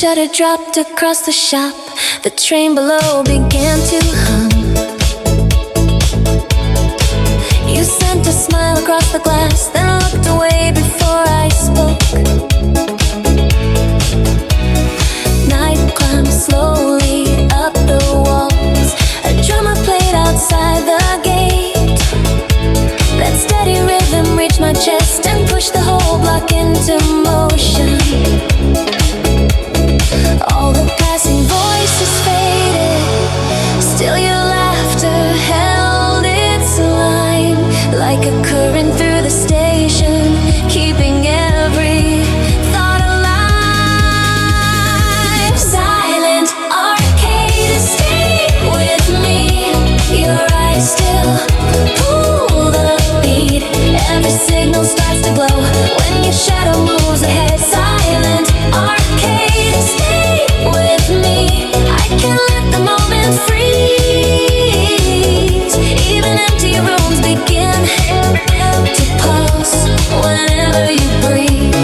shutter dropped across the shop. The train below began to hum. You sent a smile across the glass, then looked away before I spoke. Night climbed slowly up the walls. A drummer played outside the gate. That steady rhythm reached my chest and pushed the whole block into motion. All the passing voices faded, still your laughter held its line, like a current through the station, keeping every thought alive. Silent arcade, stay with me. Your eyes still pull the beat. Every signal starts to glow when your shadow moves ahead. Silent arcade, stay with me. I can't let the moment freeze. Even empty rooms begin to pulse whenever you breathe.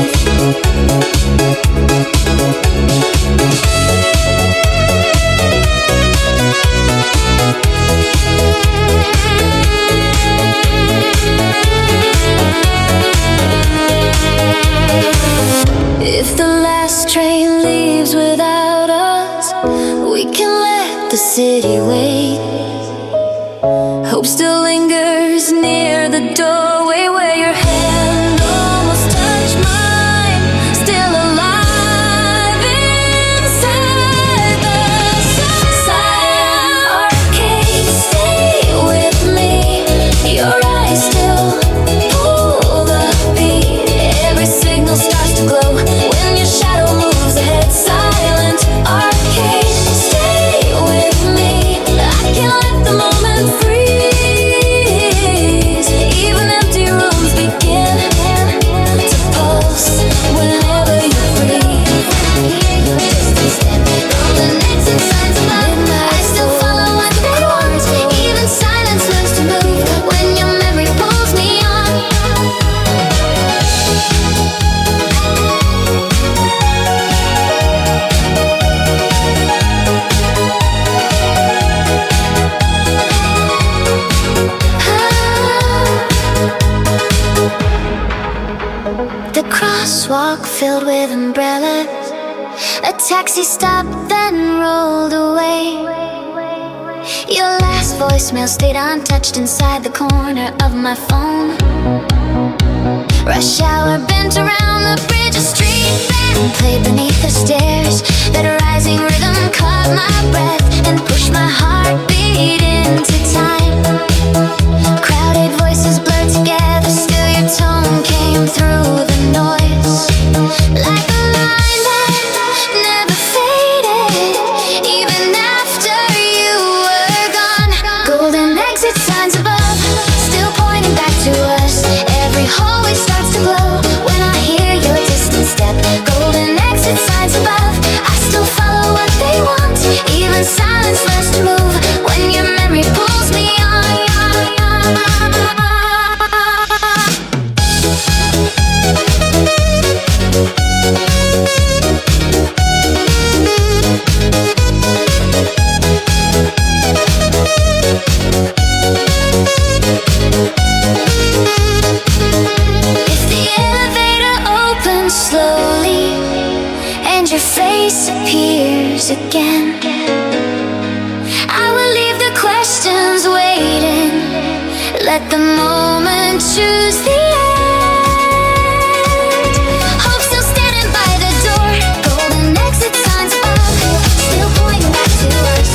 If the last train leaves without us, we can let the city wait. Hope still lingers near the doorway where your hand almost touched mine. Still alive inside the silent arcade. Stay with me. Your eyes still pull the beat. Every signal starts to glow when your shadow moves ahead. Silent arcade, stay with me. I can't let the moment freeze. Even empty rooms begin to pulse whenever you breathe. Golden exit signs above, I still follow what the chords. Even silence learns to move when your memory pulls me on. The crosswalk filled with umbrellas. A taxi stopped then rolled away. Your last voicemail stayed untouched inside the corner of my phone. Rush hour bent around the bridge, a street band played beneath the stairs. That rising rhythm caught my breath and pushed my heartbeat into time. Crowded voices blurred together, still your tone came through the noise. Like a line that never faded, even after you were gone. Golden exit signs above, still pointing back to us. Every hallway starts to glow when I hear your distant step. Golden exit signs above, I still follow what they want. Even silence learns to move when your memory pulls me on. If the elevator opens slowly and your face appears again, I will leave the questions waiting. Let the moment choose the end. Hope still standing by the door. Golden exit signs above, still pointing back to us.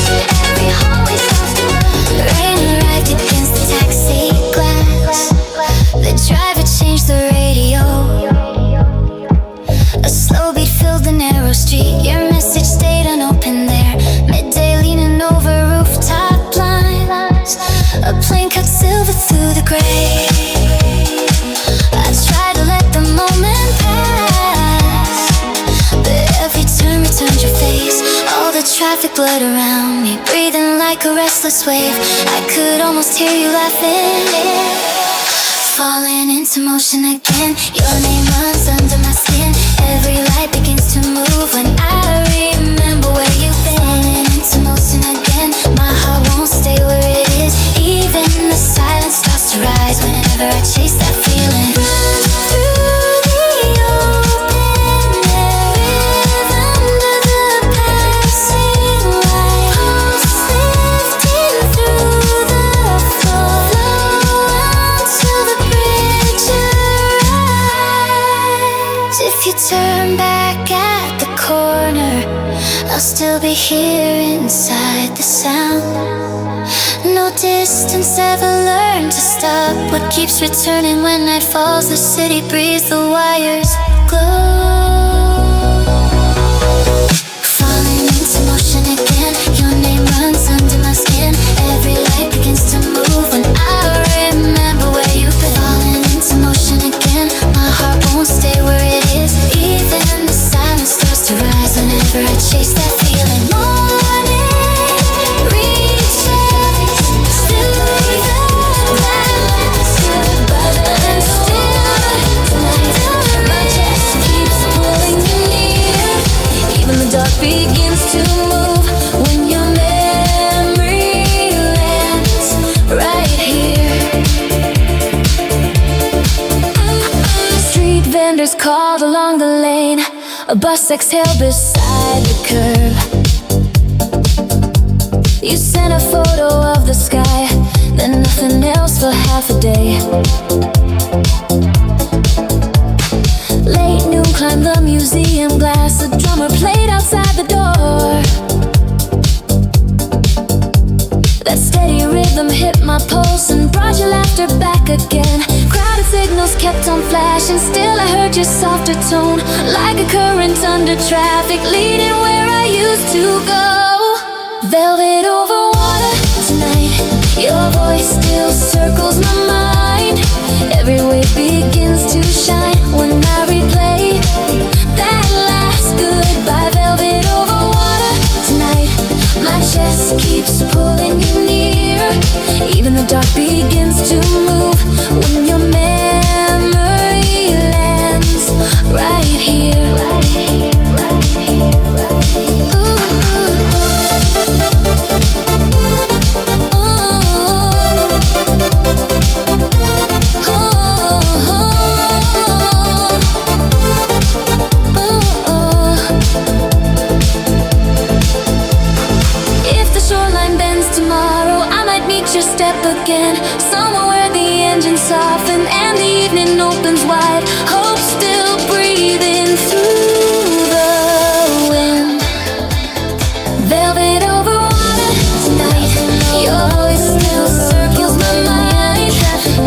Every hallway starts to run. Rain arrived against the taxi glass. The driver changed the radio. A slow beat filled the narrow street. Your message stayed unopened there. Midday leaning over rooftop blinds. A plane cut silver through the gray. I try to let the moment pass, but every turn returns your face. All the traffic blurred around me, breathing like a restless wave. I could almost hear you laughing. Falling into motion again. Your name runs under my skin. Every light begins to move when I realize turn back at the corner, I'll still be here inside the sound. No distance ever learned to stop. What keeps returning when night falls? The city breathes, the wires glow. Falling into motion again, your name runs under my skin. Every light begins to move when I remember where you've been. Falling into motion again, my heart won't stay where it is. Even the silence starts to rise whenever I chase that feeling. Morning reaches through the clouds, but I'm still tonight. My chest keeps pulling you near. Even the dark begins to move when your memory lands right here. Street vendors called along the lane, a bus exhaled beside the curb. You sent a photo of the sky, then nothing else for half a day. Late noon, climbed the museum glass. A drummer played outside the door. That steady rhythm hit my pulse and brought your laughter back again. Crowded signals kept on flashing, still I heard your softer tone, like a current under traffic, leading where I used to go. Velvet over water tonight, your voice still circles my mind. Every wave begins to shine when I replay that last goodbye. Velvet over water tonight, my chest keeps pulling you near. Even the dark begins to move when your memory lands right here. Your step again, somewhere where the engine soften and the evening opens wide. Hope still breathing through the wind. Velvet over water tonight, your voice still circles my mind.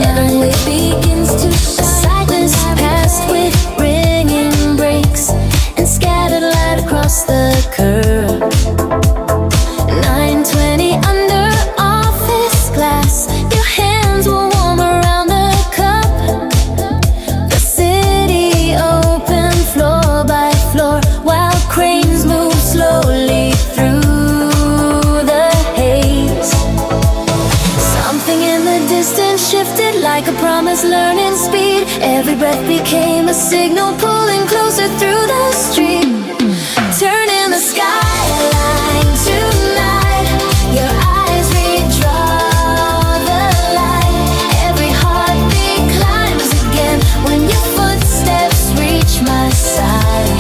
Every wave begins to shine. Silence passed with ringing brakes and scattered light across the curb. 9:20 under glass, your hands were warm around the cup. The city opened floor by floor while cranes moved slowly through the haze. Something in the distance shifted like a promise, learning speed. Every breath became a signal, pulling closer through the street. Turning the skyline tonight, your eyes redraw. When your footsteps reach my side,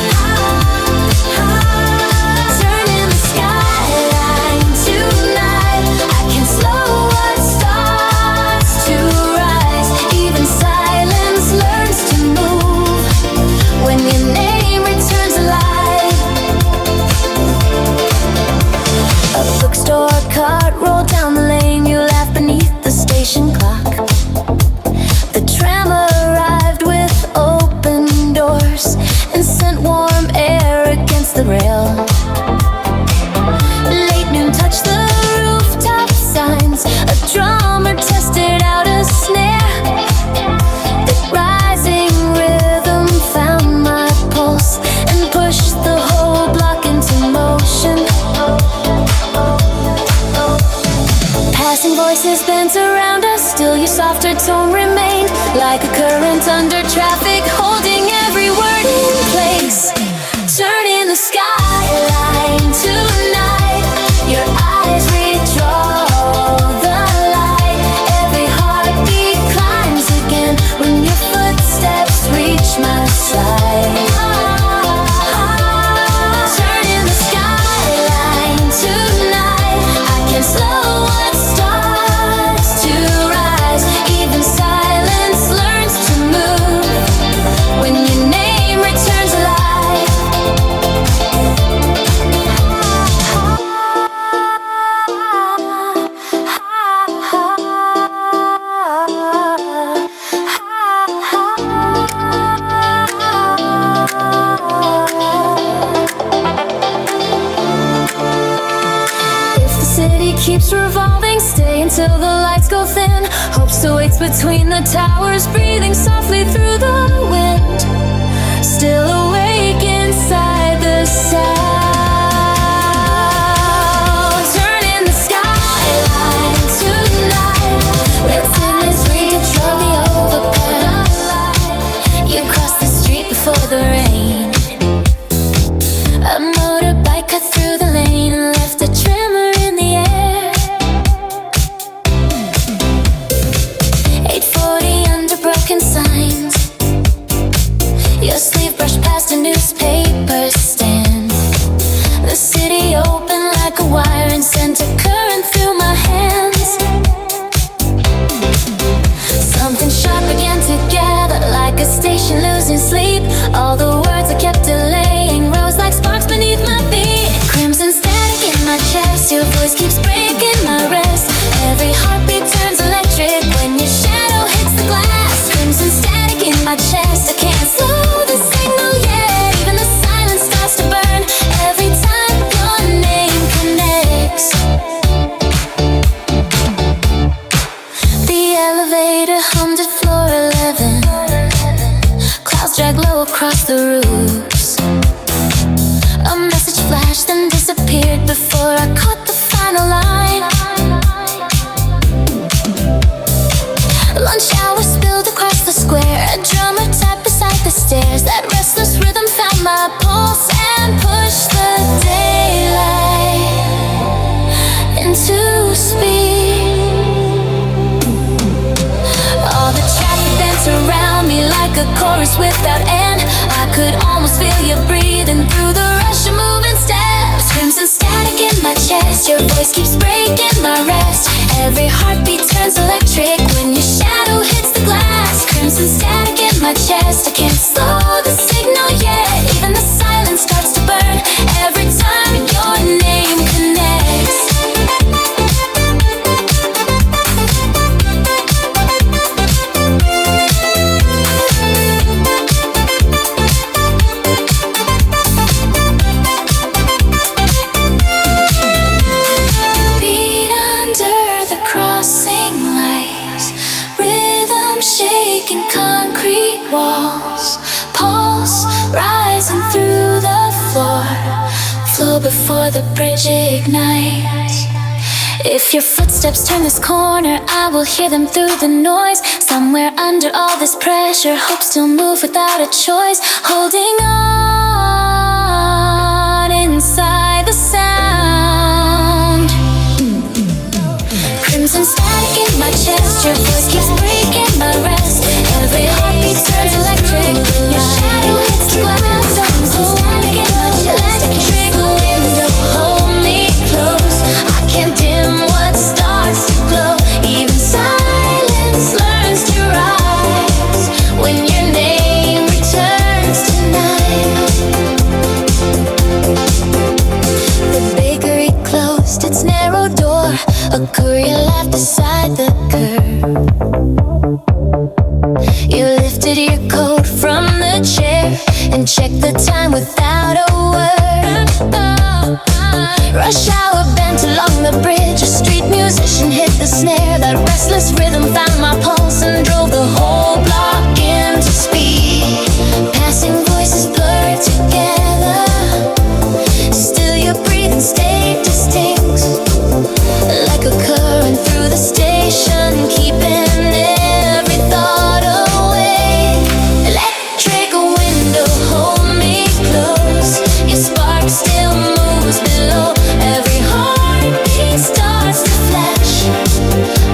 turning the skyline tonight, I can slow what starts to rise. Even silence learns to move when your name returns alive. A bookstore cart rolled down the lane, you laughed beneath the station clock. The tram arrived with open doors and sent warm air against the rail. Late noon touched the rooftop signs, a drummer tested out a snare. The rising rhythm found my pulse and pushed the whole block into motion. Passing voices bent around us, still your softer tone remained, like a current under traffic, holding every word in place. Turning the skyline tonight, your eyes redraw the light. Every heartbeat climbs again when your footsteps reach my side. Turning the skyline tonight, I can slow what starts to rise. Even silence learns to move keeps revolving, stay until the lights go thin. Hope still waits between the towers, breathing softly through the wind. Still awake inside the sound. Turn in the skyline tonight. Let's in this we control the overpass. You cross the street before the rain. A motorbike cut through the lane and left a tremor in the air. 8:40 under broken signs. Your sleeve brushed past a newspaper stand. The city opened like a wire and sent a current through my hands. Something sharp began to gather like a station losing sleep. All the words I kept delaying rose like sparks beneath my feet. Crimson static in my chest, your voice keeps breaking my rest. Every heartbeat turns electric when your shadow hits the glass. Crimson static in my chest, I can't slow the signal yet. Even the silence starts to burn every time your name connects. The elevator hummed at floor 11. Clouds drag low across the roofs. A message flashed and disappeared before I caught the final line. Lunch hour spilled across the square. A drummer tapped beside the stairs. That restless rhythm found my pulse and pushed the daylight into speed. All the traffic danced around me like a chorus without end. I could almost feel you breathing through the rush of moving steps. Crimson static in my chest, your voice keeps breaking my rest. Every heartbeat turns electric when your shadow hits the glass. Crimson static in my chest, I can't slow the signal yet. Even the silence starts to burn every time your name connects. Beat under the crossing lights, rhythm shaking concrete walls, pulse rising through the floor before the bridge ignites. If your footsteps turn this corner, I will hear them through the noise. Somewhere under all this pressure, hope still move without a choice. Holding on inside the sound. Crimson static in my chest, your voice keeps breaking my rest. Every heartbeat turns electric when your shadow hits the glass. Crimson static in my chest, electric window, hold me close. I can't dim what starts to glow. Even silence learns to rise when your name returns tonight. The bakery closed its narrow door. A courier laughed beside the curb. You lifted your coat from the chair and checked the time without a word. Rush hour bent along the bridge. A street musician hit the snare. That restless rhythm found my pulse and drove the whole block into speed. Passing voices blurred together. Still your breathing stayed distinct, like a current through the station, keeping every thought away. Electric window, hold me close. Your spark still moves below. Every heartbeat starts to flash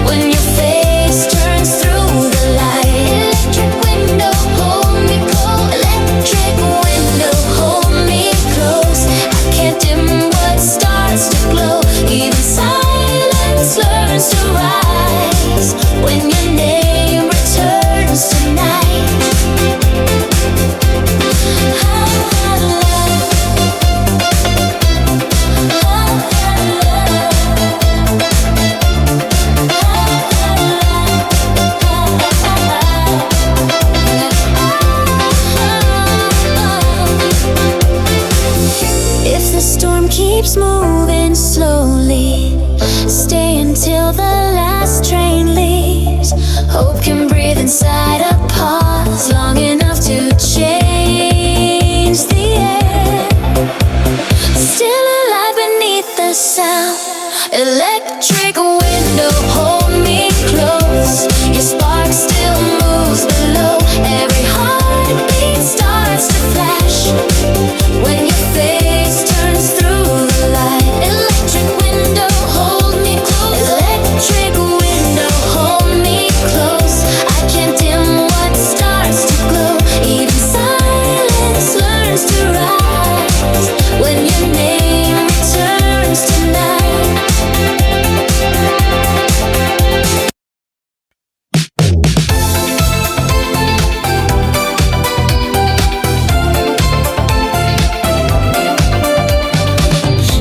when your face turns through the light. Electric window, hold me close. Electric window, hold me close. I can't dim what starts to glow. Even silence learns to rise when your name returns tonight. If the storm keeps moving slowly, stay inside a pause long enough to change the air. Still alive beneath the sound. Electric window, hold me close. Your spark still moves below. Every heartbeat starts to flash when your face turns through the light. Electric window, hold me close. Electric window, hold me close. I can't dim what starts to glow. Even silence learns to rise when your name returns tonight.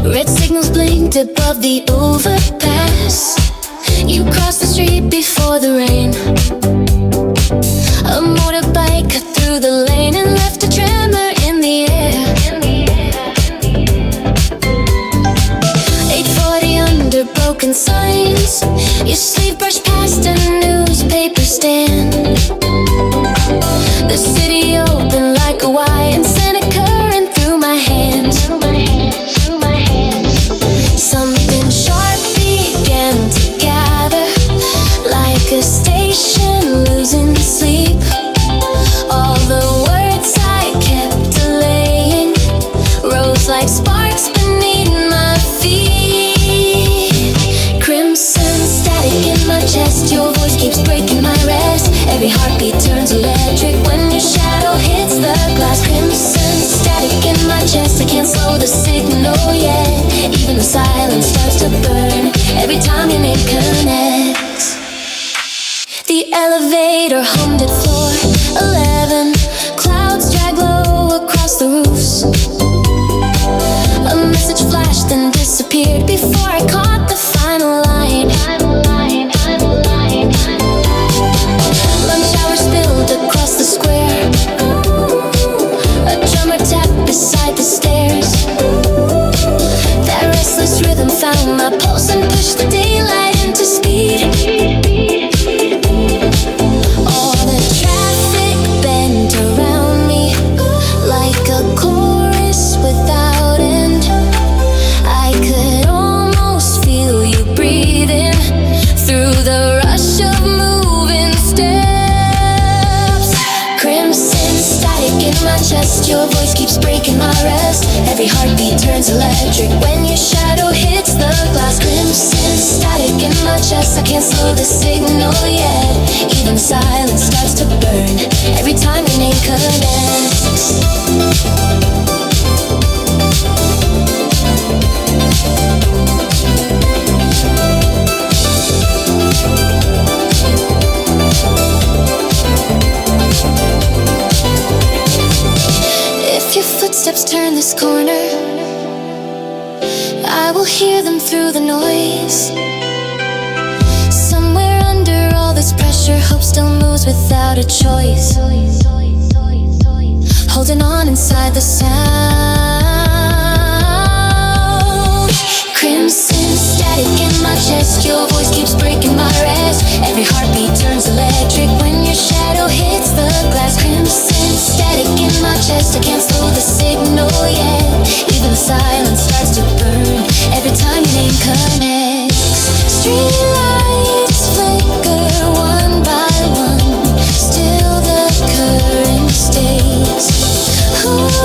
Red signals blinked above the overpass. You crossed the street before the rain. A motorbike cut through the lane and left a tremor in the air. 8:40 under broken signs. Your sleeve brushed past a newspaper stand. The city opened like a Y and sent a current through my hands. Something sharp began to gather, like a station losing sleep. All the words I kept delaying rose like sparks beneath my feet. Crimson static in my chest, your voice keeps breaking my rest. Every heartbeat turns electric when your shadow hits the glass. Crimson static in my chest, I can't slow the signal yet. Even the silence starts to burn every time your name connects. The elevator hummed at floor 11. Clouds drag low across the roofs. A message flashed and disappeared before I caught the final line. Lunch hour spilled across the square. A drummer tapped beside the stairs. That restless rhythm found my pulse and pushed the daylight into speed. All the traffic bent around me like a chorus without end. I could almost feel you breathing through the rush of moving steps. Crimson static in my chest, your voice keeps breaking my rest. Every heartbeat turns electric when your shadow hits the glass. Crimson static in my chest, I can't slow the signal yet. Even silence starts to burn every time your name connects. If your footsteps turn this corner, I will hear them through the noise. Somewhere under all this pressure, hope still moves without a choice. Holding on inside the sound. Crimson static in my chest, your voice keeps breaking my rest. Every heartbeat turns electric when your shadow hits the glass. Crimson static in my chest, I can't slow the signal yet. Even the silence starts to burn every time your name connects. Streetlights flicker one by one, still the current stays. Ooh.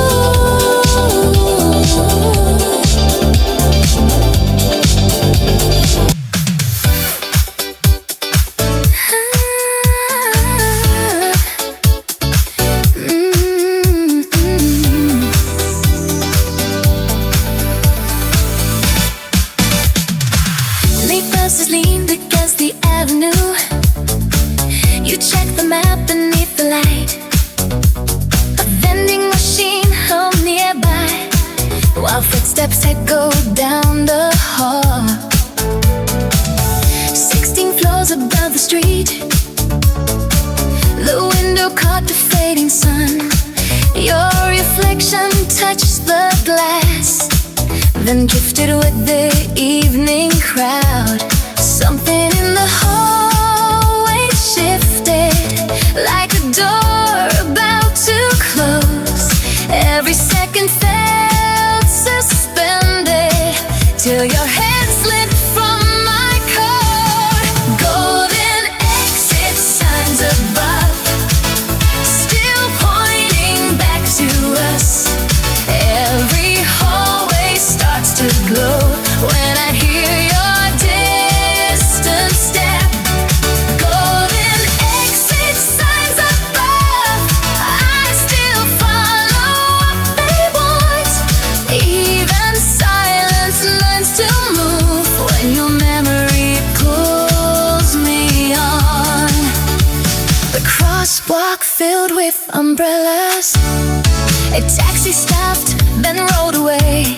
Footsteps echo down the hall. 16 floors above the street. The window caught the fading sun. Your reflection touched the glass, then drifted with the evening crowd. Something in the hallway shifted. Every second felt suspended till your head slipped from my core. Golden exit signs above, still pointing back to us. Every hallway starts to glow when I hear your distant step. Golden exit signs above, I still follow what they want. Even silence learns to move when your memory pulls me on. The crosswalk filled with umbrellas, a taxi stopped, then rolled away.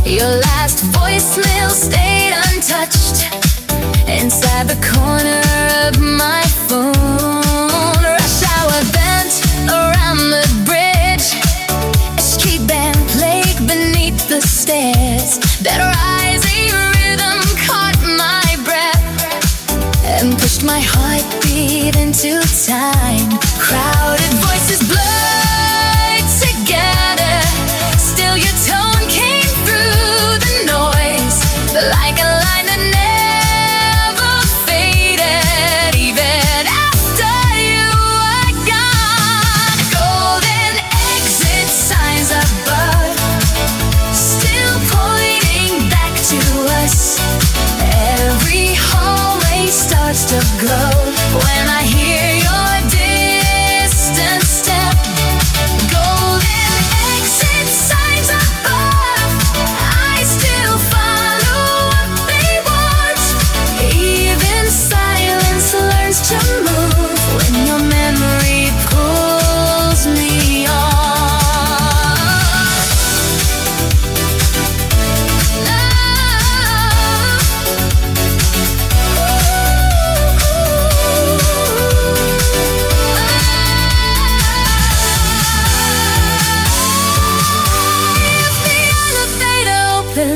Your last voicemail stayed untouched inside the corner of my phone. Rush hour bent around the bridge, a street band played beneath the stairs. That rising rhythm caught my breath and pushed my heartbeat into time. Crowded voices blurred together, still your tone came through the noise like a line that never faded, even after you were gone. Golden exit signs above, still pointing back to us. Every hallway starts to glow when I hear your distant step. Golden exit signs above, I still follow what they want. Even silence learns to move when your memory pulls me on.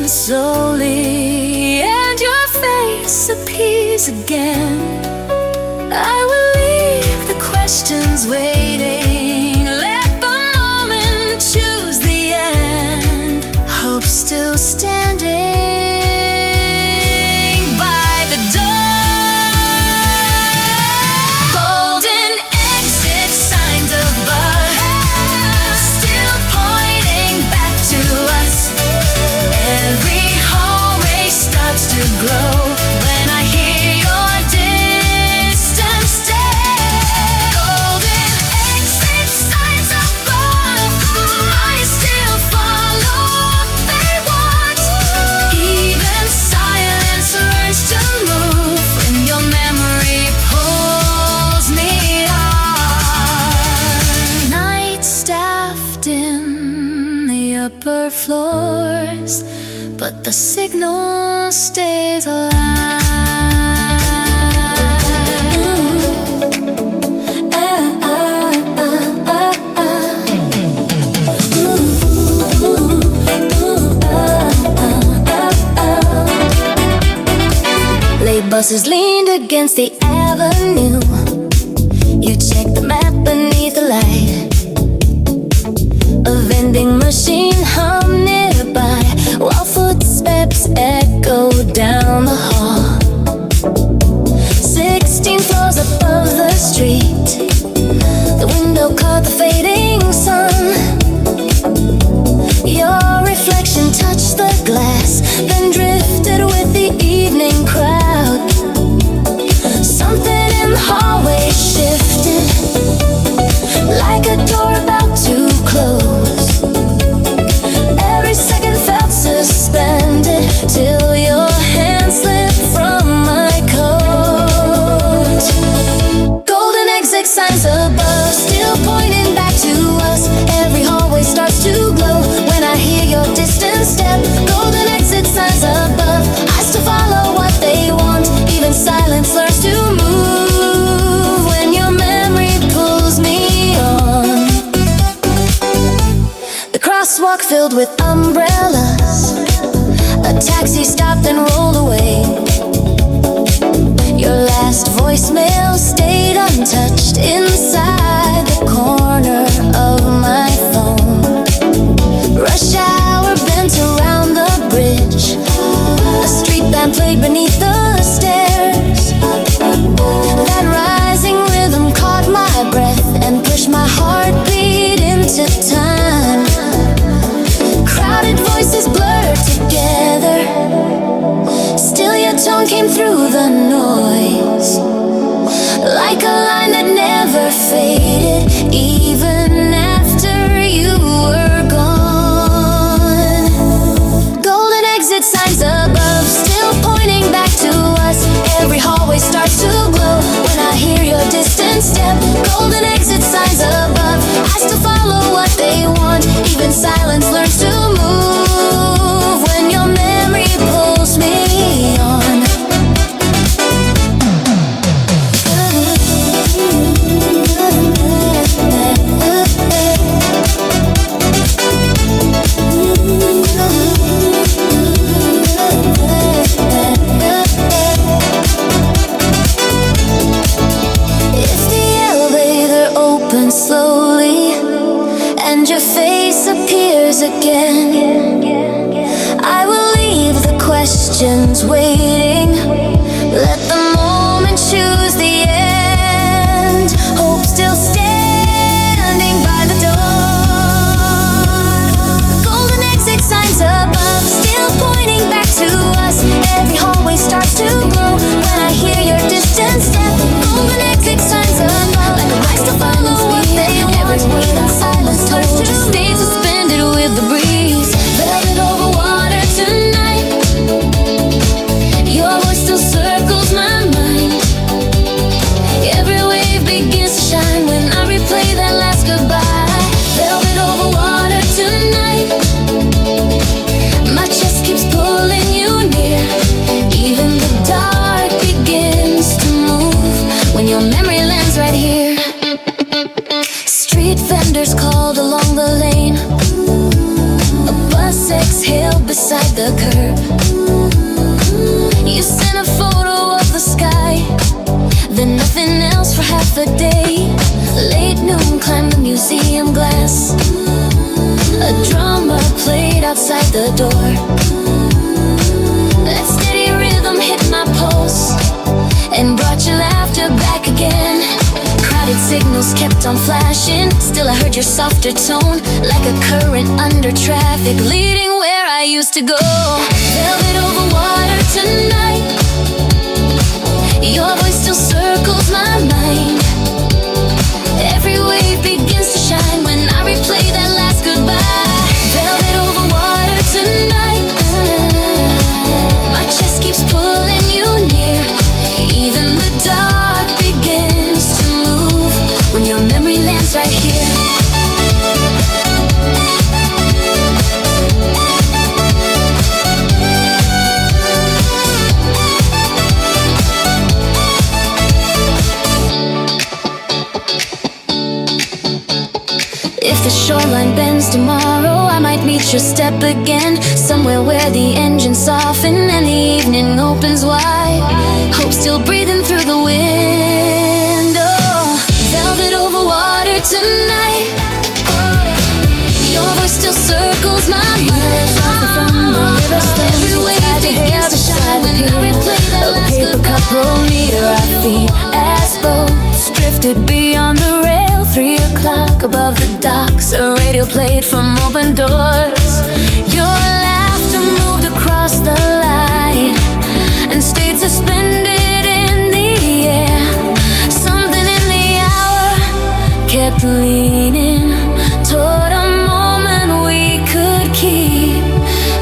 Slowly and your face appears again, I will leave the questions waiting. Let the moment choose the end. Hope still standing by the door. Golden exit signs above, still pointing back to us. Every hallway starts to glow when I hear your distant step. Golden exit signs above, I still follow what they want. Even silence learns to move when your memory pulls me on. Night staffed in the upper floors, but the signal stays alive. Late buses leaned against the avenue. You checked the map beneath the light. A vending machine hummed nearby, while footsteps echo down the hall. 16 floors above the street, the window caught the fading sun. Your reflection touched the glass, then drifted with the evening crowd. Something in the hallway shifted, like a door about to close. Every second felt suspended till your hand slipped from my coat. Golden exit signs above, still pointing back to us. Every hallway starts to glow when I hear your distant step. Golden exit signs above, I still follow what they want. Even silence learns to move when your memory pulls me on. The crosswalk filled with umbrellas, a taxi stopped and rolled away. Your last voicemail stayed untouched inside the corner of my phone. again. I will leave the questions waiting. Let the moment choose the end. Hope still standing by the door. Golden exit signs above, still pointing back to us. Every hallway starts to grow when I hear your distant step. Golden exit signs above, like a light to follow what they want. Every word in silence starts to stay suspended with the breeze. Velvet over water tonight. Your voice still circles my mind. Every wave begins to shine when I replay that last goodbye. Velvet over water tonight. My chest keeps pulling you near. Even the dark begins to move when your memory lands right here. Street vendors called along the lane. A bus exhaled beside the curb. You sent a photo of the sky, then nothing else for half a day. Late noon, climbed the museum glass. A drummer played outside the door. That steady rhythm hit my pulse and brought your laughter back again. Crowded signals kept on flashing. Still I heard your softer tone, like a current under traffic, leading where I used to go. Velvet over water tonight. Your voice still circles my mind. Every wave begins to shine when I replay that last goodbye. Velvet over water tonight. My chest keeps pulling you near. Even the dark begins to move when your memory lands right here. If the shoreline bends tomorrow, I might meet your step again. Somewhere where the engines soften and the evening opens wide. Hope still breathing through the window. Velvet over water tonight. Your voice still circles my mind. Every wave begins to shine when I replay that last goodbye. A paper cup rolled near our feet as boats drifted beyond the rail. 3 o'clock above the docks, a radio played from open doors. Your laughter moved across the line and stayed suspended in the air. Something in the hour kept leaning toward a moment we could keep.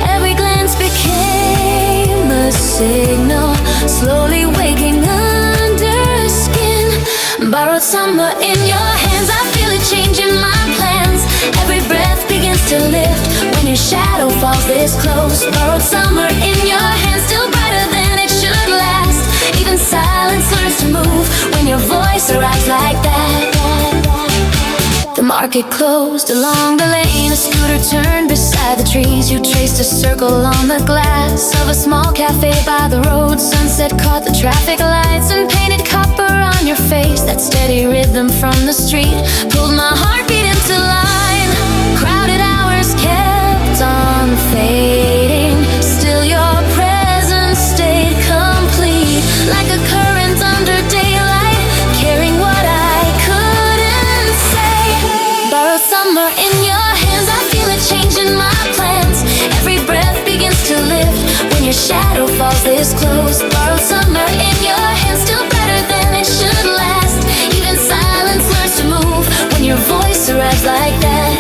Every glance became a signal, slowly waking under skin. Borrowed summer in your hands, I feel it changing my plans. Every breath begins to lift when your shadow falls this close. Borrowed summer in your hands, still brighter than it should last. Even silence learns to move when your voice arrives like that. The market closed along the lane. A scooter turned beside the trees. You traced a circle on the glass of a small cafe by the road. Sunset caught the traffic lights and painted copper on your face. That steady rhythm from the street pulled my heartbeat into line. Crowded hours kept on fading. Still your presence stayed complete, like a current under daylight, carrying what I couldn't say. Borrowed summer in your hands, I feel it changing my plans. Every breath begins to lift when your shadow falls this close. Borrowed summer in your hands, still better than it should last. Even silence learns to move when your voice arrives like that.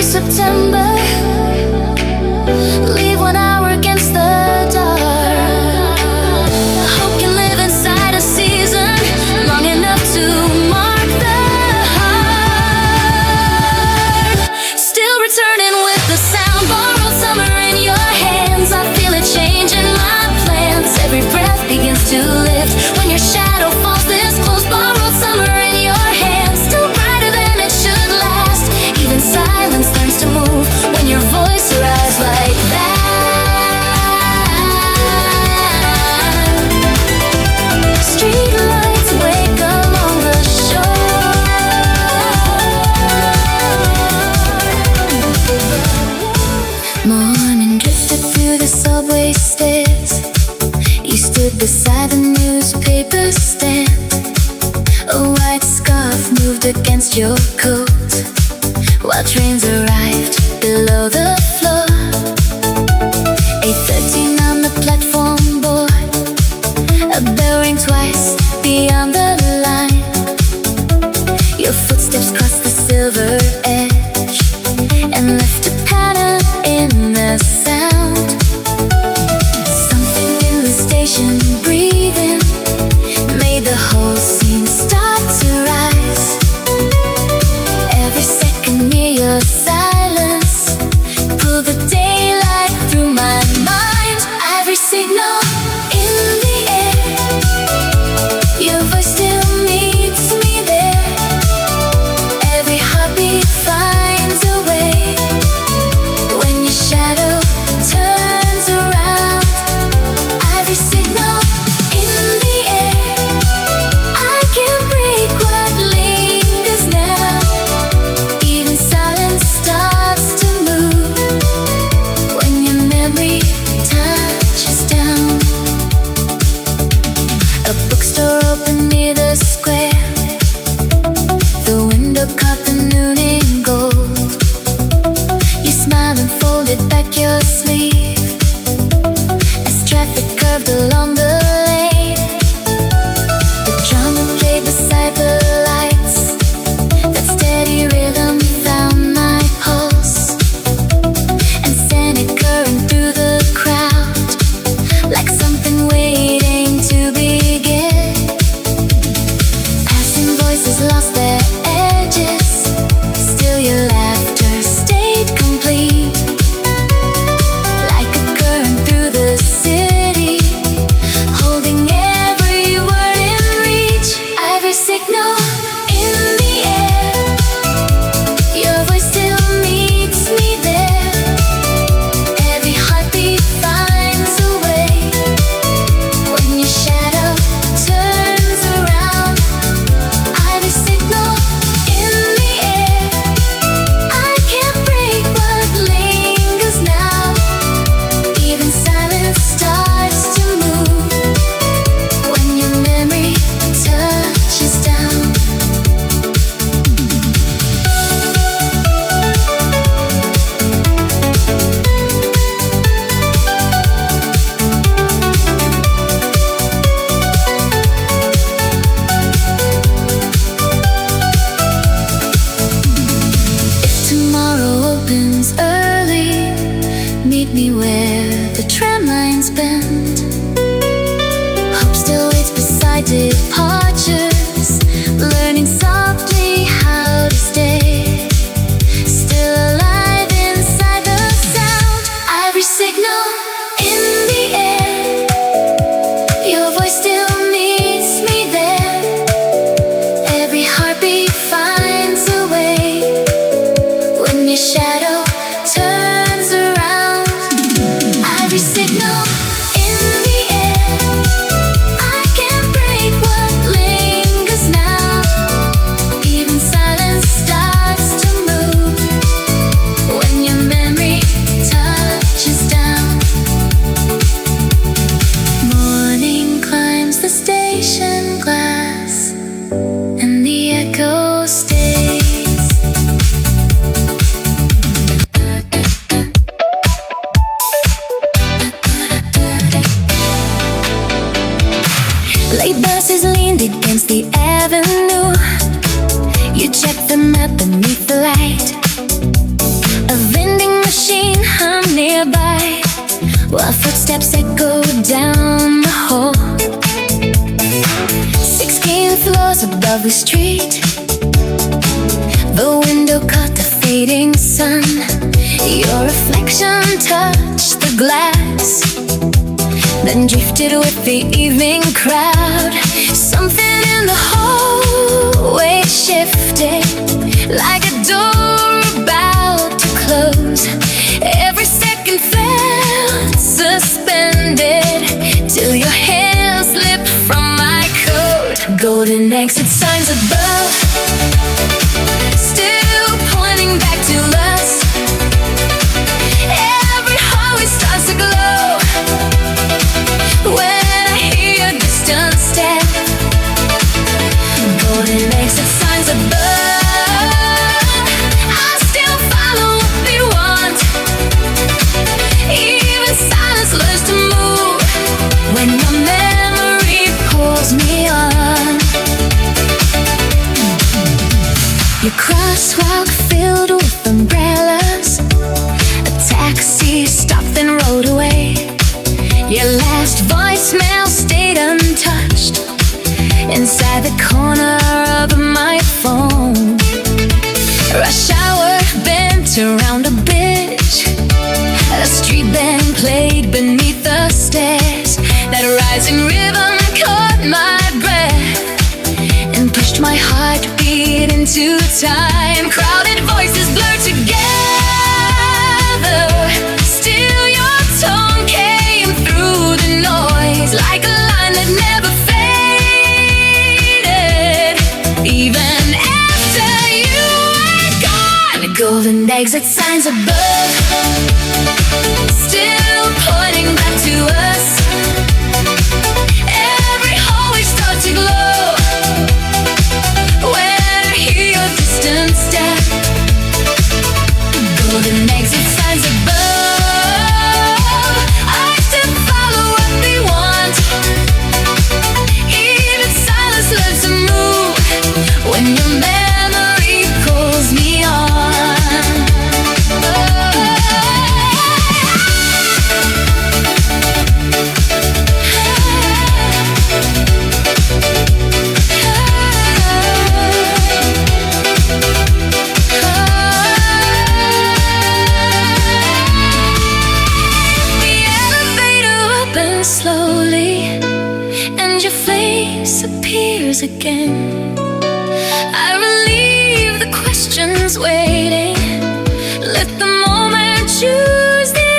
September, leave 1 hour against the dark. Hope can live inside a season long enough to mark the heart. Still returning with the sound. Borrowed summer in your hands, I feel it changing my plans. Every breath begins to lift when your shadow falls this close. Borrowed summer in your hands, still brighter than it should. changed your coat while trains arrived below the floor. 8:13 on the platform board, a bell rang twice beyond the line. Your footsteps crossed the silver edge and left a pattern in the sound. Something in the station breathing made the whole scene start to rise. Every second near your silence pulled the daylight through my mind. Every signal in the air, your voice still meets me there. Every heartbeat finds a way when your shadow turns around. Every signal in the air, I can't break what lingers now. Even silence starts to move when your memory touches down. A bookstore open near the square, the window caught the noon in gold. You smiled and folded back your sleeve as traffic curved along the lane. The drama played beside the lights, that steady rhythm found my pulse and sent it current through the crowd like something waiting to begin. Passing voices lost their edges, still your laughter stayed complete. Like a current through the city, holding every word in reach. Every signal in the air, your voice still meets me there. Every heartbeat finds a way when your shadow turns around. Every signal in the air, I can't break what lingers now. Even silence starts to move when your memory touches down. If tomorrow opens early, meet me where the tram lines bend. Hope still waits beside departures, learning softly how to stay. Still alive inside the sound. Every signal in the air, your voice still meets me there. Every heartbeat finds a way when your shadow turns around. Every signal in the air, I can't break what lingers now. Even silence starts to move when your memory touches down. Morning climbs the station glass and the echo stays. Late buses leaned against the avenue. You check the map beneath the light. A vending machine hummed nearby while footsteps echo down the hall. 16 floors above the street, the window caught the fading sun. Your reflection touched the glass, then drifted with the evening crowd. Something in the hallway shifted, like a door about to close. Every second felt suspended till your hands slipped from my coat. Golden exit signs above, still pointing back to us. Every hallway starts to glow when I hear your distant step. Golden exit signs above. crosswalk filled with umbrellas. A taxi stopped and rode away. Your last voicemail stayed untouched inside the corner of my phone. Rush hour bent around a bridge. A street band played beneath the stairs. That rising rhythm caught my breath and pushed my heartbeat into time. Crowded voices blurred together. Still your tone came through the noise like a line that never faded. Even after you were gone, golden exit signs above, still pointing back to us. Every hallway starts to glow when I hear your distant step. Golden exit signs above, I still follow what they want. Even silence learns to move when your memory calls me on. Slowly, and your face appears again. I relieve the questions waiting. Let the moment choose the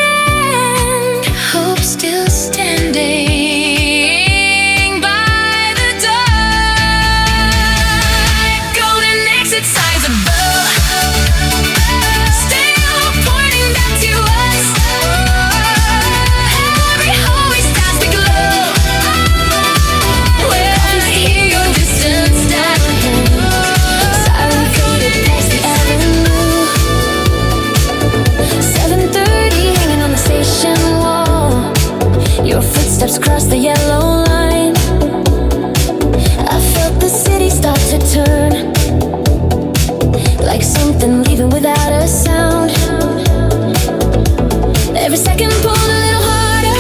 end. Hope still standing by the door. Golden exit signs above, still pointing back to us. Every hallway starts to glow when I hear your distant step. Silent floated past the avenue. 7:30 hanging on the station wall. Your footsteps cross the yellow line. I felt the city start to turn, like something leaving without a sound. Every second pulled a little harder.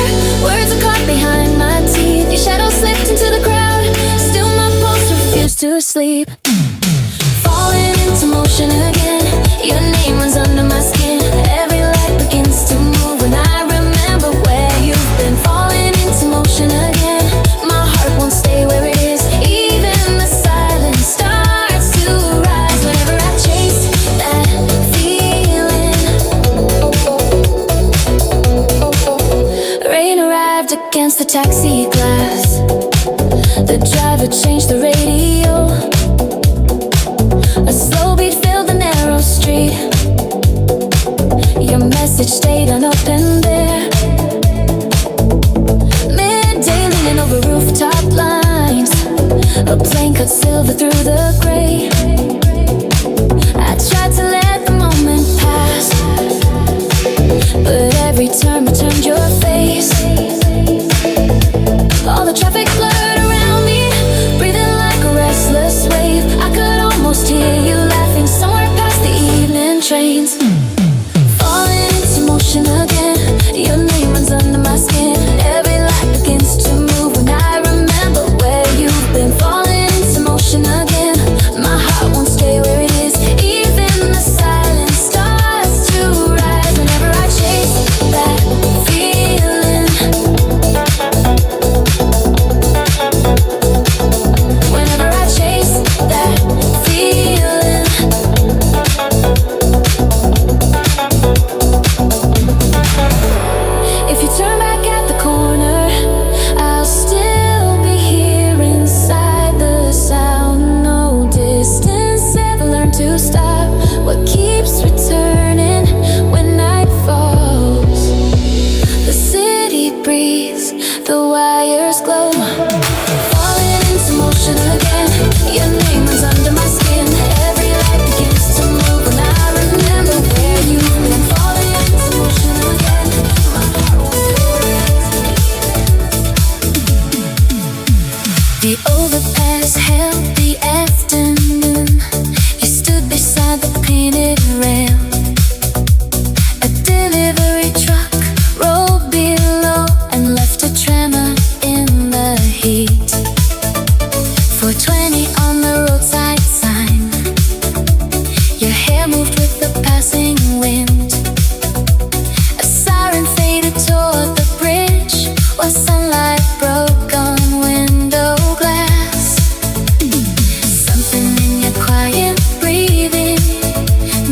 Words are caught behind my teeth. Your shadow slipped into the crowd. Still my pulse refused to sleep. Falling into motion again. Your name runs under my skin. Every light begins to move when I remember where you've been. Falling into motion again. My heart won't stay where it is. Even the silence starts to rise whenever I chase that feeling. Rain arrived against the taxi glass. The driver changed the radio. painted rail. A delivery truck rolled below and left a tremor in the heat. 420 on the roadside sign. Your hair moved with the passing wind. A siren faded toward the bridge while sunlight broke on window glass. Something in your quiet breathing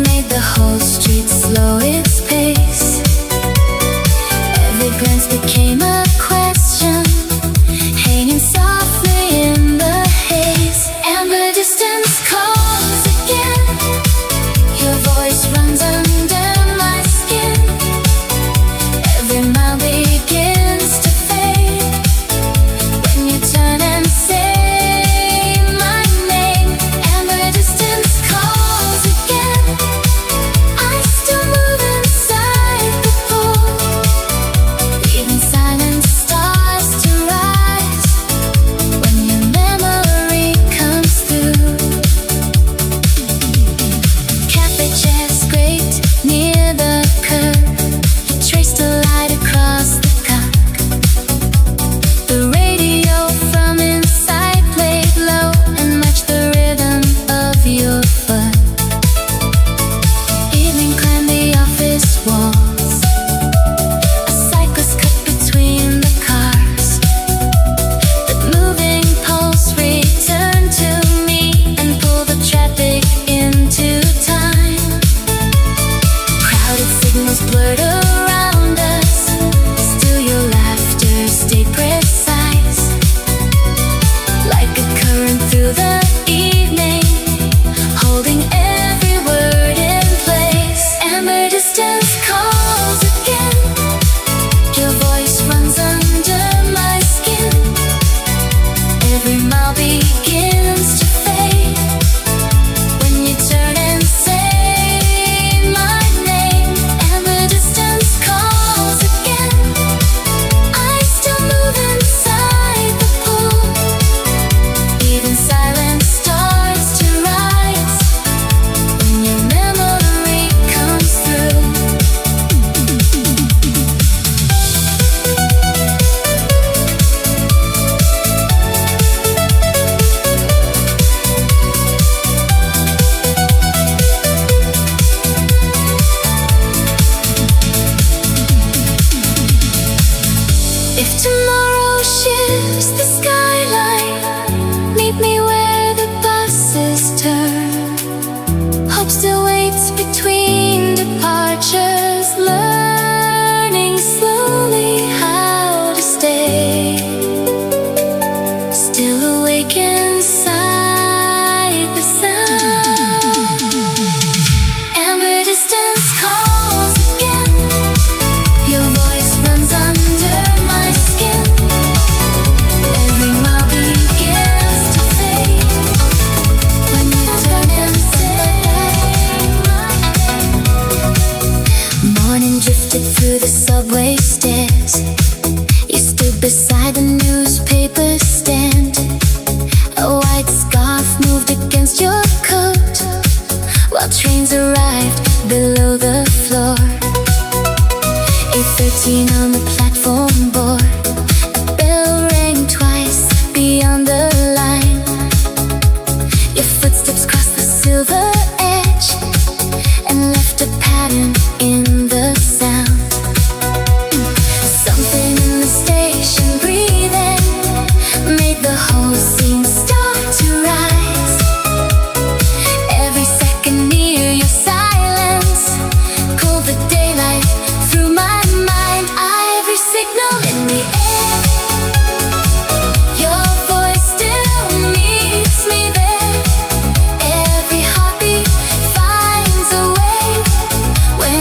made the whole street slow its pace. Every glance became a question, hanging softly in the haze. And the distance calls again. Your voice runs under my skin. Every mile begins to fade when you turn and say my name. And the distance calls again. I still move inside the pool, leaving silent stars to rise when your memory comes through. Cafe chairs scraped near the curb. You traced a light across the cock. The radio from inside played low and matched the rhythm of your foot. Evening climbed the office walls. A cyclist cut between the cars. The moving pulse returned to me and pulled the traffic into time. Crowded signals blurred around us. Still your laughter stayed precise, like a current through the evening, holding every word in place. And the distance calls again. Your voice runs under my skin. Every mile begins to fade when you turn and say my name. And the distance calls again. I still move inside the pool, even silence starts to rise when your memory comes through. If tomorrow shifts the skyline, meet me where the buses turn. Hope still waits between departures, learning slowly how to stay still awake inside the sound. And the distance calls again. Your voice runs under my skin. Every mile begins to fade when you turn and say my name. Morning drifted through the subway stairs. You stood beside the newspaper stand. A white scarf moved against your coat while trains arrived below the floor. 8:13 on the platform board. A bell rang twice beyond the line. Your footsteps crossed the silver edge and left a pattern in the sound. Something in the station breathing made the whole scene start to rise. Every second near your silence cooled the daylight through my mind. Every signal in the air, your voice still meets me there. Every heartbeat finds a way when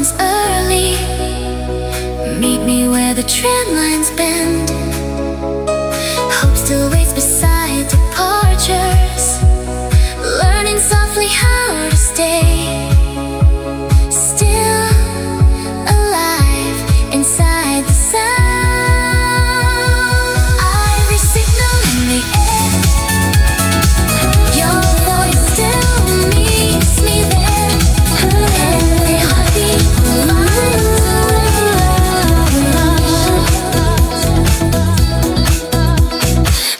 mornings early. Meet me where the trend lines bend. Hope still waits beside departures. Learning softly how to stay still alive inside the sound. Every signal in the air, your voice still meets me there. Every heartbeat reminds away.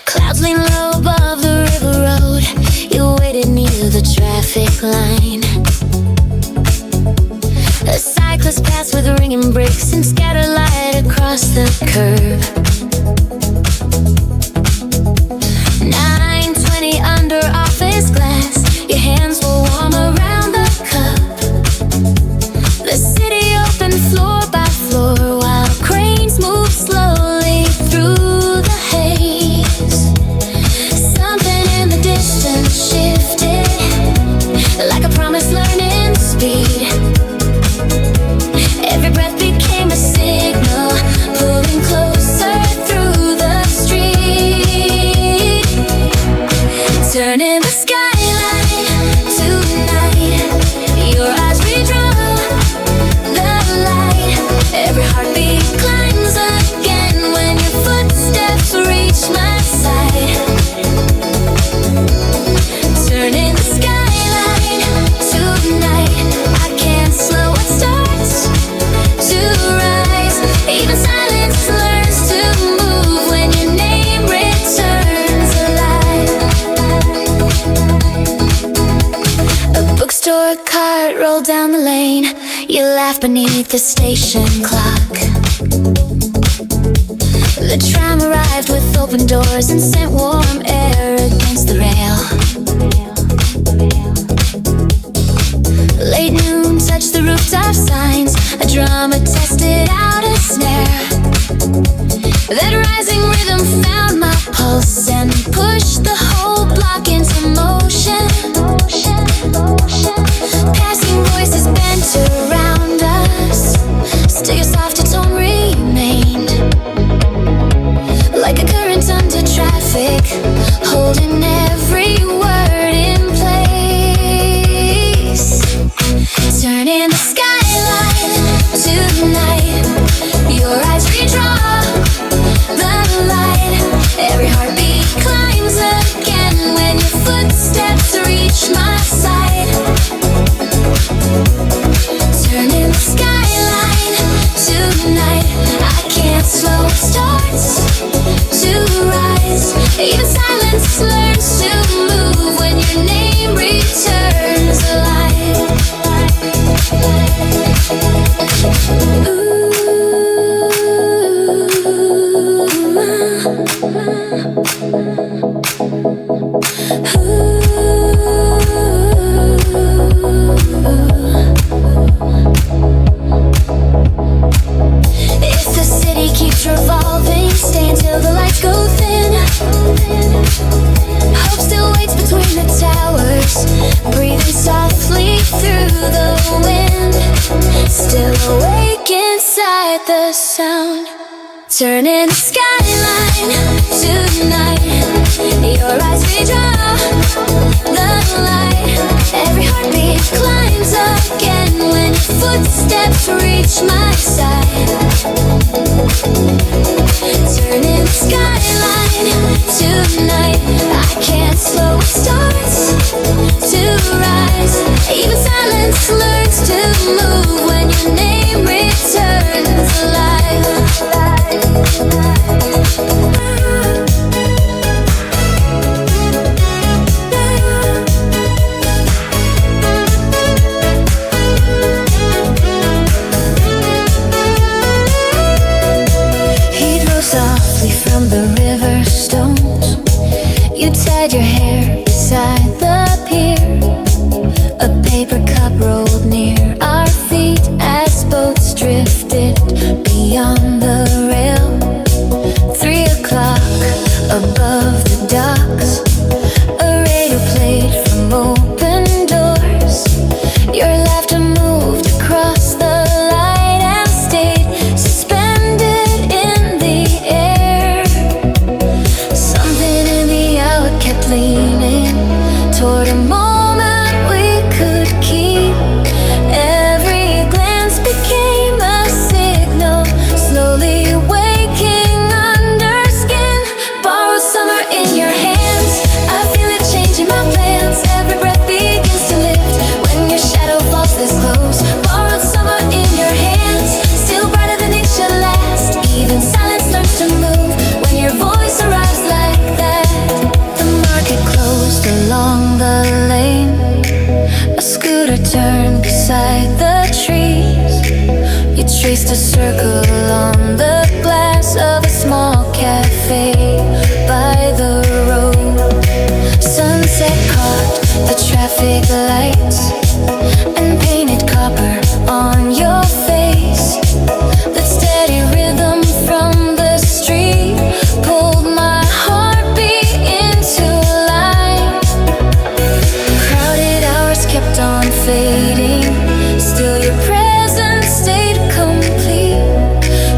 Clouds lean low above the river road. You waited near the traffic line. A cyclist passed with ringing brakes and scattered light across the curb. 9:20 under office glass. Your hands were warm around the cup. The city opened floor by floor while cranes moved slowly through the haze. Something in the distance shifted like a promise learning speed. Every breath became a signal, pulling closer through the street. Turning the skyline tonight, your eyes redraw the light. Every heartbeat climbs again when your footsteps reach my side. Turning the skyline tonight, I can't slow what starts to rise. Even silence learns to move when your name returns alive. A bookstore cart rolled down the lane. You laugh beneath the station clock. The tram arrived with open doors and sent warm air against the rail. Late noon touched the rooftop signs. A drummer tested out a snare. That rising rhythm found my pulse and pushed the whole block into motion. Passing voices bent around us. Still your softer tone remained. Like a current under traffic, holding every word in place. Turning the skyline tonight, your eyes redraw the light. Every heartbeat climbs again when your footsteps reach my side. Turning the skyline tonight, I can't slow what starts to rise. Even silence learns to move when your name returns alive. If the city keeps revolving, stay until the lights go thin. Hope still waits between the towers, breathing softly through the wind. Still awake inside the sound. Turning the skyline tonight, your eyes redraw the light. Every heartbeat climbs again when your footsteps reach my side. Turning the skyline tonight, I can't slow what starts to rise. Even silence learns to move when your name returns alive. He drove softly from the river stones. You tied your hair beside the pier. A paper cup rolled near traced a circle on the glass of a small cafe by the road. Sunset caught the traffic lights and painted copper on your face. That steady rhythm from the street pulled my heartbeat into line. Crowded hours kept on fading, still your presence stayed complete.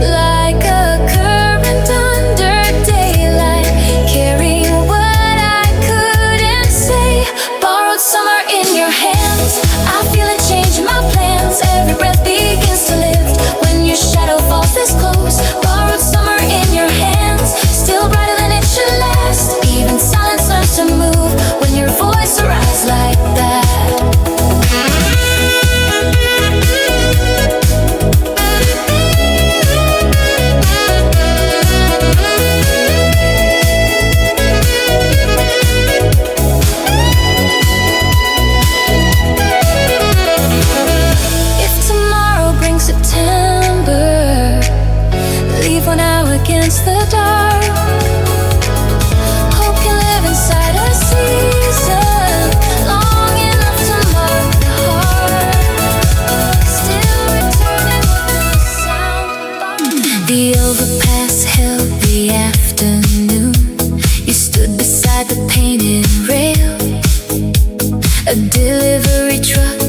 Like a current under daylight, carrying what I couldn't say. Borrowed summer in your hands, I feel it changing my plans. Every breath begins to lift when your shadow falls this close. Borrowed summer in your hands, still brighter than it should last. Even silence learns to move when your voice arrives like that. If tomorrow brings September, leave one hour against the dark. Hope you live inside a season long enough to mark the heart. Still returning with the sound. The overpass held the afternoon. You stood beside the painted rail. A delivery truck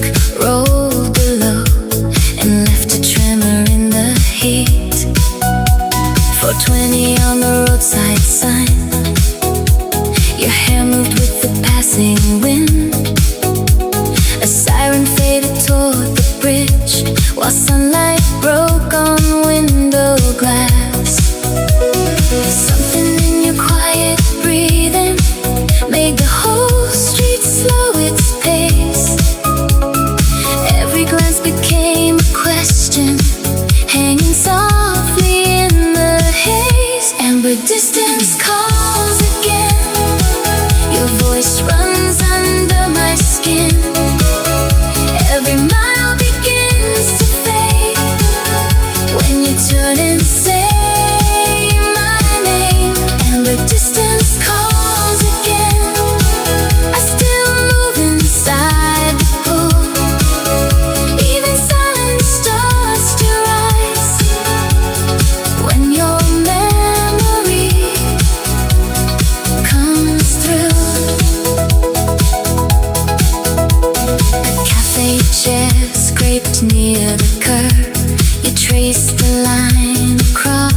rolled below and left a tremor in the heat. 420 on the roadside sign. Your hair moved with the passing wind. A siren faded toward the bridge while sunlight broke on window glass. Something in your quiet breathing made the whole street slow its pace. Every glance became a question, hanging softly in the haze. And where distance calls again, your voice runs under my skin. Every mile begins to fade when you turn and say my name. And where distance calls again, I still move inside the pool. Even silence starts to rise when your memory comes through. A cafe chair scraped near the curb. You trace the line across